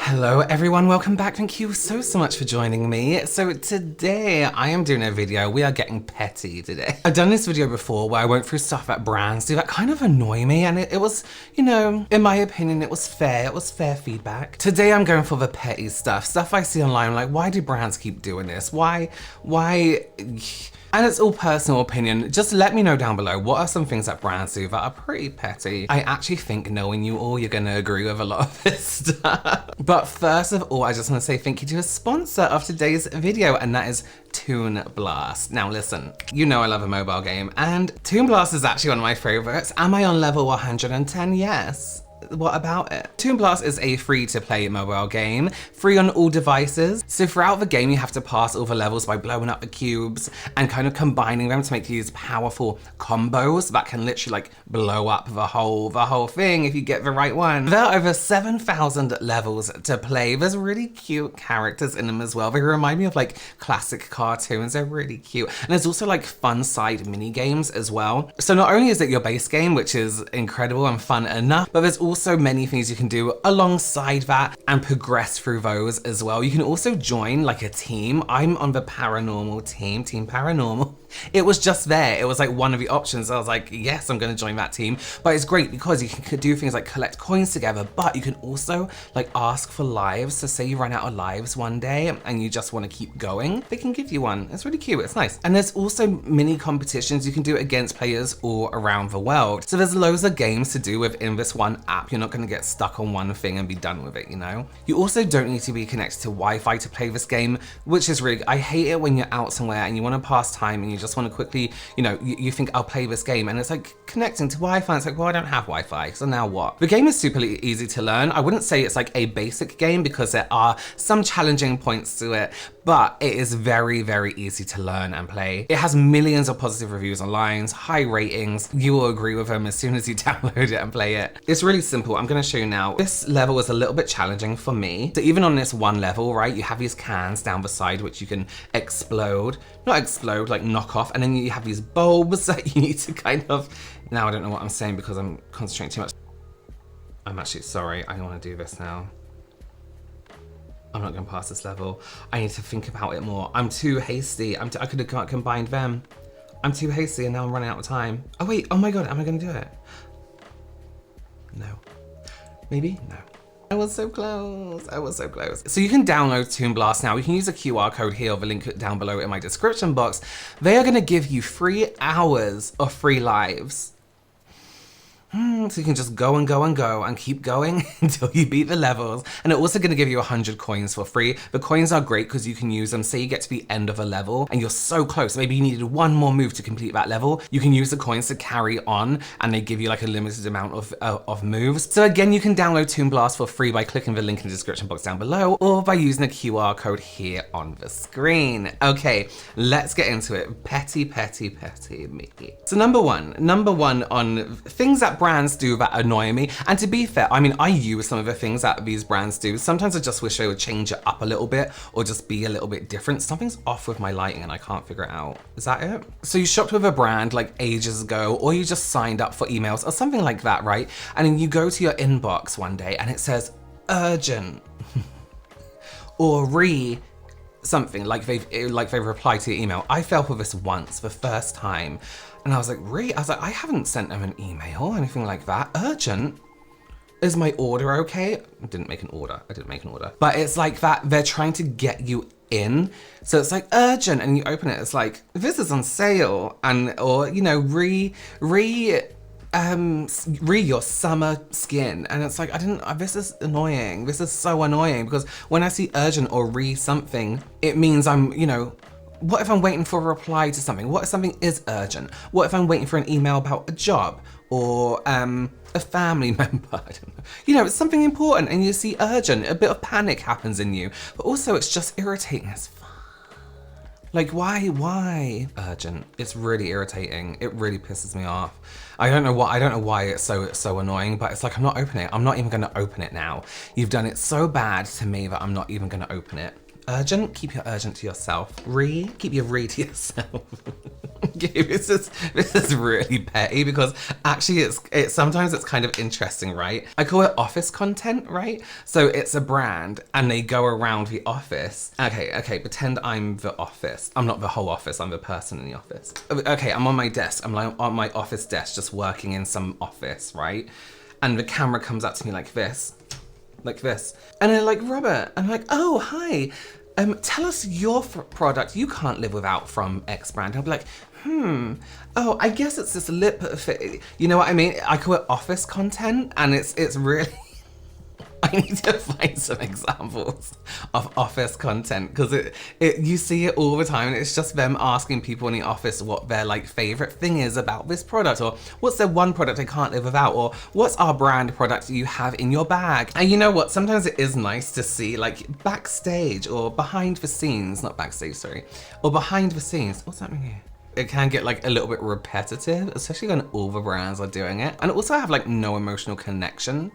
Hello everyone, welcome back. Thank you so much for joining me. So today I am doing a video. We are getting petty today. I've done this video before where I went through stuff that brands do that kind of annoy me, and it was, you know, in my opinion, it was fair. It was fair feedback. Today I'm going for the petty stuff I see online. Like, why do brands keep doing this? Why? And it's all personal opinion. Just let me know down below, what are some things that brands do that are pretty petty? I actually think, knowing you all, you're gonna agree with a lot of this stuff. But first of all, I just wanna say thank you to a sponsor of today's video, and that is Toon Blast. Now listen, you know I love a mobile game, and Toon Blast is actually one of my favorites. Am I on level 110? Yes. What about it? Toon Blast is a free-to-play mobile game, free on all devices. So throughout the game, you have to pass all the levels by blowing up the cubes and kind of combining them to make these powerful combos that can literally like blow up the whole thing if you get the right one. There are over 7,000 levels to play. There's really cute characters in them as well. They remind me of like classic cartoons. They're really cute. And there's also like fun side mini games as well. So not only is it your base game, which is incredible and fun enough, but there's also many things you can do alongside that and progress through those as well. You can also join like a team. I'm on the paranormal team, Team Paranormal. It was just there. It was like one of the options. I was like, yes, I'm gonna join that team. But it's great because you can do things like collect coins together, but you can also like ask for lives. So say you run out of lives one day and you just wanna keep going, they can give you one. It's really cute, it's nice. And there's also mini competitions you can do against players all around the world. So there's loads of games to do within this one app. You're not gonna get stuck on one thing and be done with it, you know? You also don't need to be connected to Wi-Fi to play this game, which is really, I hate it when you're out somewhere and you wanna pass time and you just want to quickly, you know, you think I'll play this game and it's like connecting to Wi-Fi. It's like, well, I don't have Wi-Fi, so now what? The game is super easy to learn. I wouldn't say it's like a basic game because there are some challenging points to it, but it is very easy to learn and play. It has millions of positive reviews online, high ratings. You will agree with them as soon as you download it and play it. It's really simple. I'm gonna show you now. This level is a little bit challenging for me. So even on this one level, right, you have these cans down the side which you can explode. Not explode, like knock off, and then you have these bulbs that you need to kind of, now I don't know what I'm saying because I'm concentrating too much. I'm actually sorry, I don't want to do this now. I'm not gonna pass this level. I need to think about it more. I'm too hasty. I could have combined them. I'm too hasty and now I'm running out of time. Oh wait, oh my God, am I gonna do it? No. Maybe? No. I was so close. I was so close. So you can download Toon Blast now. You can use a QR code here or the link down below in my description box. They are gonna give you 3 hours of free lives. So you can just go and keep going until you beat the levels. And they're also gonna give you 100 coins for free. The coins are great because you can use them. Say you get to the end of a level and you're so close. Maybe you needed one more move to complete that level. You can use the coins to carry on and they give you like a limited amount of moves. So again, you can download Toon Blast for free by clicking the link in the description box down below or by using the QR code here on the screen. Okay, let's get into it. Petty me. So number one on things that brands do that annoy me. And to be fair, I mean, I use some of the things that these brands do. Sometimes I just wish they would change it up a little bit or just be a little bit different. Something's off with my lighting and I can't figure it out. Is that it? So you shopped with a brand like ages ago, or you just signed up for emails or something like that, right? And then you go to your inbox one day and it says urgent or something like they've replied to your email. I fell for this once, the first time. And I was like, really? I was like, I haven't sent them an email or anything like that. Urgent? Is my order okay? I didn't make an order. But it's like that, they're trying to get you in. So it's like urgent and you open it, it's like, this is on sale. And, or, you know, re your summer skin. And it's like, this is annoying. This is so annoying because when I see urgent or something, it means I'm, you know, what if I'm waiting for a reply to something? What if something is urgent? What if I'm waiting for an email about a job or a family member? I don't know. You know, it's something important and you see urgent, a bit of panic happens in you, but also it's just irritating as fuck. Like, why urgent? It's really irritating. It really pisses me off. I don't know why it's so annoying, but it's like, I'm not opening it. I'm not even gonna open it now. You've done it so bad to me that I'm not even gonna open it. Urgent, keep your urgent to yourself. Keep your to yourself. Okay, this is really petty because actually it's sometimes it's kind of interesting, right? I call it office content, right? So it's a brand and they go around the office. Okay, pretend I'm the office. I'm not the whole office, I'm the person in the office. Okay, I'm on my desk. I'm like on my office desk just working in some office, right? And the camera comes up to me like this. And they're like, Robert, I'm like, oh, hi. Tell us your product you can't live without from X brand. I'll be like, oh, I guess it's this lip fit. You know what I mean? I call it office content, and it's really, I need to find some examples of office content because you see it all the time, and it's just them asking people in the office what their like favorite thing is about this product, or what's their one product they can't live without, or what's our brand product you have in your bag. And you know what? Sometimes it is nice to see like backstage or behind the scenes, not backstage, sorry, or behind the scenes. What's happening here? It can get like a little bit repetitive, especially when all the brands are doing it. And also I have like no emotional connection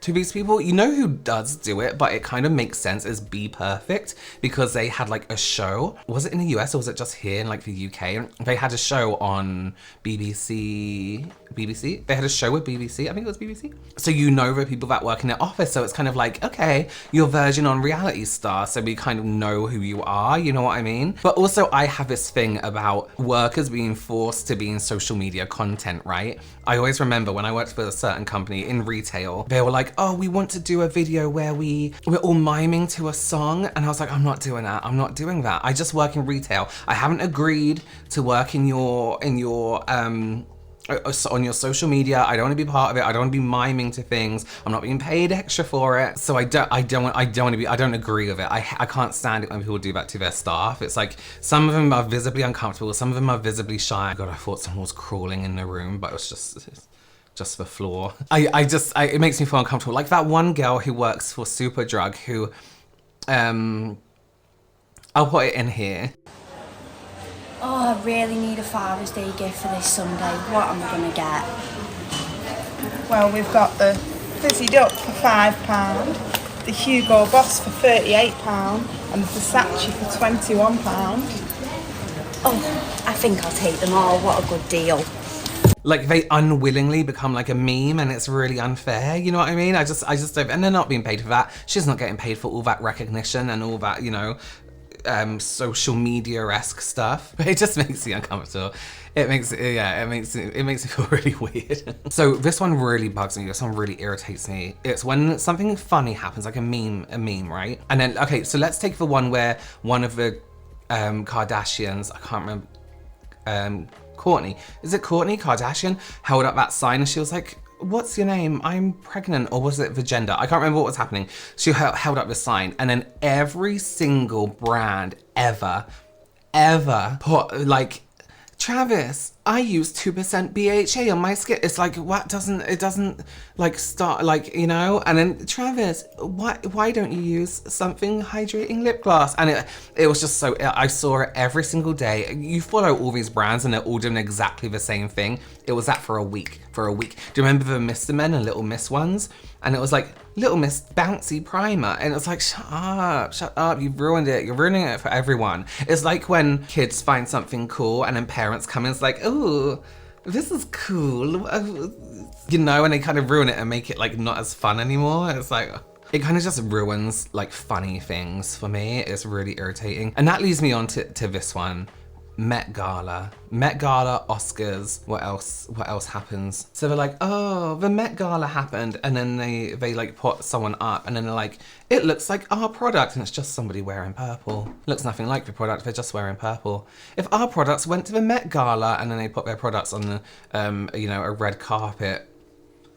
to these people. You know who does do it, but it kind of makes sense, is Be Perfect, because they had like a show. Was it in the US or was it just here in like the UK? They had a show on BBC. They had a show with BBC, I think it was BBC. So you know the people that work in their office, so it's kind of like, okay, you're verging on reality star, so we kind of know who you are, you know what I mean? But also I have this thing about workers being forced to be in social media content, right? I always remember when I worked for a certain company in retail, they were like, oh, we want to do a video where we're all miming to a song. And I was like, I'm not doing that. I'm not doing that. I just work in retail. I haven't agreed to work in your on your social media. I don't want to be part of it. I don't want to be miming to things. I'm not being paid extra for it. So I don't agree with it. I can't stand it when people do that to their staff. It's like some of them are visibly uncomfortable. Some of them are visibly shy. God, I thought someone was crawling in the room, but it was just the floor. It makes me feel uncomfortable. Like that one girl who works for Superdrug who, I'll put it in here. Oh, I really need a Father's Day gift for this Sunday. What am I gonna get? Well, we've got the Fizzy Duck for £5, the Hugo Boss for £38, and the Versace for £21. Oh, I think I'll take them all. What a good deal. Like they unwillingly become like a meme, and it's really unfair, you know what I mean? I just don't, and they're not being paid for that. She's not getting paid for all that recognition and all that, you know, social media-esque stuff. But it just makes me uncomfortable. It makes me feel really weird. So this one really bugs me. This one really irritates me. It's when something funny happens, like a meme, right? And then, okay, so let's take the one where one of the Kardashians, I can't remember, Kourtney. Is it Kourtney Kardashian? Held up that sign and she was like, what's your name? I'm pregnant. Or was it the gender? I can't remember what was happening. She held up the sign, and then every single brand ever put like, Travis, I use 2% BHA on my skin. It's like, what it doesn't like start like, you know? And then Travis, why don't you use something hydrating lip gloss? And it was just so, I saw it every single day. You follow all these brands and they're all doing exactly the same thing. It was that for a week. Do you remember the Mr. Men and Little Miss ones? And it was like, Little Miss Bouncy Primer. And it's like, shut up, you've ruined it. You're ruining it for everyone. It's like when kids find something cool and then parents come in, it's like, oh, this is cool. You know, and they kind of ruin it and make it like not as fun anymore. It's like, it kind of just ruins like funny things for me. It's really irritating. And that leads me on to this one. Met Gala, Oscars, what else happens? So they're like, oh, the Met Gala happened, and then they like put someone up, and then they're like, it looks like our product, and it's just somebody wearing purple. Looks nothing like the product, they're just wearing purple. If our products went to the Met Gala, and then they put their products on the, you know, a red carpet.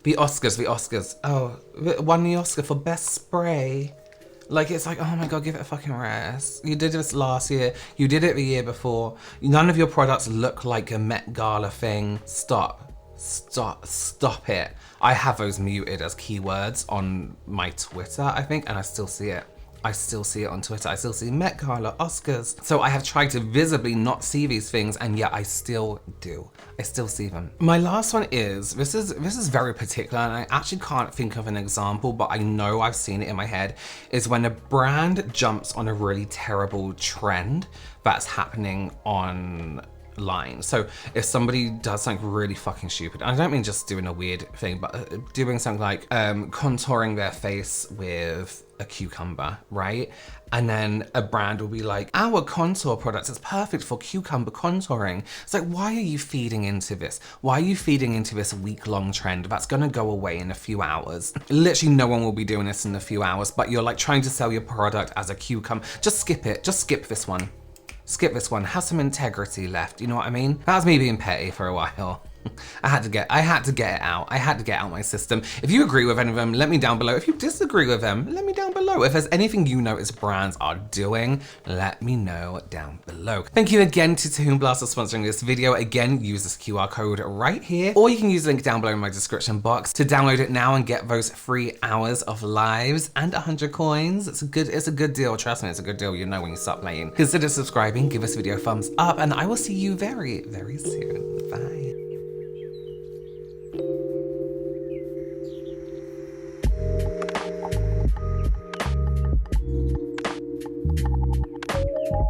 The Oscars, oh, won the Oscar for best spray. Like, it's like, oh my God, give it a fucking rest. You did this last year. You did it the year before. None of your products look like a Met Gala thing. Stop it. I have those muted as keywords on my Twitter, I think, and I still see it. I still see it on Twitter. I still see Met Gala, Oscars. So I have tried to visibly not see these things, and yet I still do. I still see them. My last one is, this is very particular, and I actually can't think of an example, but I know I've seen it in my head, is when a brand jumps on a really terrible trend that's happening online. So if somebody does something really fucking stupid, and I don't mean just doing a weird thing, but doing something like contouring their face with a cucumber, right? And then a brand will be like, our contour product is perfect for cucumber contouring. It's like, why are you feeding into this? Why are you feeding into this week-long trend that's gonna go away in a few hours? Literally no one will be doing this in a few hours, but you're like trying to sell your product as a cucumber. Just skip it, just skip this one. Skip this one, have some integrity left, you know what I mean? That was me being petty for a while. I had to get it out. I had to get out my system. If you agree with any of them, let me down below. If you disagree with them, let me down below. If there's anything you notice brands are doing, let me know down below. Thank you again to Toon for sponsoring this video. Again, use this QR code right here, or you can use the link down below in my description box to download it now and get those 3 hours of lives and 100 coins. It's a good deal. Trust me, it's a good deal. You know when you start playing. Consider subscribing, give this video a thumbs up, and I will see you very, very soon. Bye.